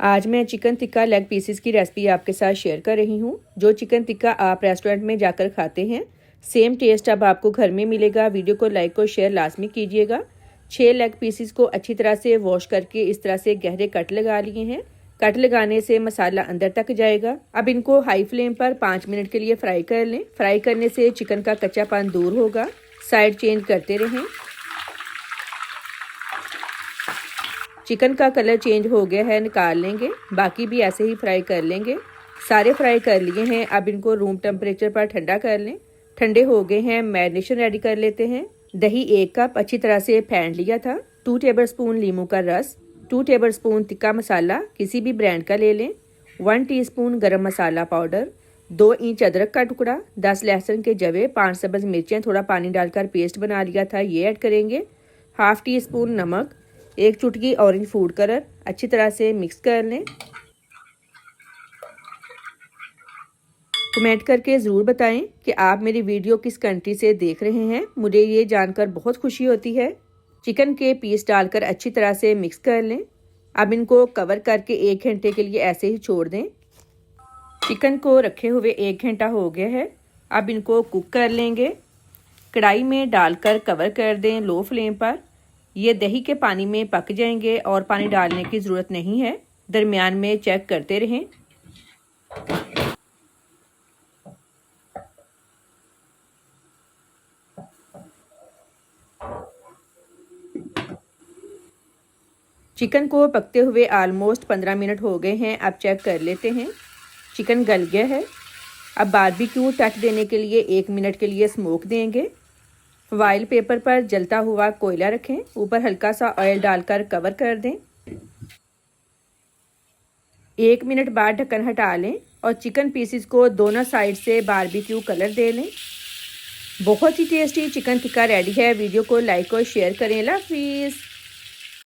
आज मैं chicken tikka leg pieces की रेसिपी आपके साथ शेयर कर रही हूँ। जो चिकन टिक्का आप रेस्टोरेंट में जाकर खाते हैं, सेम टेस्ट अब आपको घर में मिलेगा। वीडियो को लाइक और शेयर लाजमी कीजिएगा। 6 लेग पीसेस को अच्छी तरह से वॉश करके इस तरह से गहरे कट लगा लिए हैं। कट लगाने से मसाला अंदर तक जाएगा। अब इनको हाई फ्लेम पर 5 मिनट के लिए फ्राई कर लें। फ्राई करने से चिकन का कच्चापन दूर होगा। साइड चेंज करते रहें। चिकन का कलर चेंज हो गया है, निकाल लेंगे। बाकी भी ऐसे ही फ्राई कर लेंगे। सारे फ्राई कर लिए हैं। अब इनको रूम टेम्परेचर पर ठंडा कर लें। ठंडे हो गए हैं। मैरिनेशन रेडी कर लेते हैं। दही 1 कप अच्छी तरह से फेंट लिया था। 2 टेबलस्पून लीमू का रस, 2 टेबलस्पून टिक्का मसाला किसी भी ब्रांड का ले लें, 1 टीस्पून गरम मसाला पाउडर, 2 इंच अदरक का टुकड़ा, 10 लहसुन के जवे, 5 सब्ज मिर्चें थोड़ा पानी डालकर पेस्ट बना लिया था, ये ऐड करेंगे। हाफ टी स्पून नमक, 1 चुटकी ऑरेंज फूड कलर। अच्छी तरह से मिक्स कर लें। कमेंट करके ज़रूर बताएं कि आप मेरी वीडियो किस कंट्री से देख रहे हैं। मुझे ये जानकर बहुत खुशी होती है। चिकन के पीस डालकर अच्छी तरह से मिक्स कर लें। अब इनको कवर करके 1 घंटे के लिए ऐसे ही छोड़ दें। चिकन को रखे हुए 1 घंटा हो गया है। अब इनको कुक कर लेंगे। कढ़ाई में डालकर कवर कर दें लो फ्लेम पर। ये दही के पानी में पक जाएंगे और पानी डालने की ज़रूरत नहीं है। दरमियान में चेक करते रहें। चिकन को पकते हुए ऑलमोस्ट 15 मिनट हो गए हैं। अब चेक कर लेते हैं। चिकन गल गया है। अब बारबेक्यू टच देने के लिए 1 मिनट के लिए स्मोक देंगे। फॉइल पेपर पर जलता हुआ कोयला रखें। ऊपर हल्का सा ऑयल डालकर कवर कर दें। 1 मिनट बाद ढक्कन हटा लें और चिकन पीसेस को दोनों साइड से बारबेक्यू कलर दे लें। बहुत ही टेस्टी चिकन टिक्का रेडी है। वीडियो को लाइक और शेयर करें। अल्लाह हाफिज़।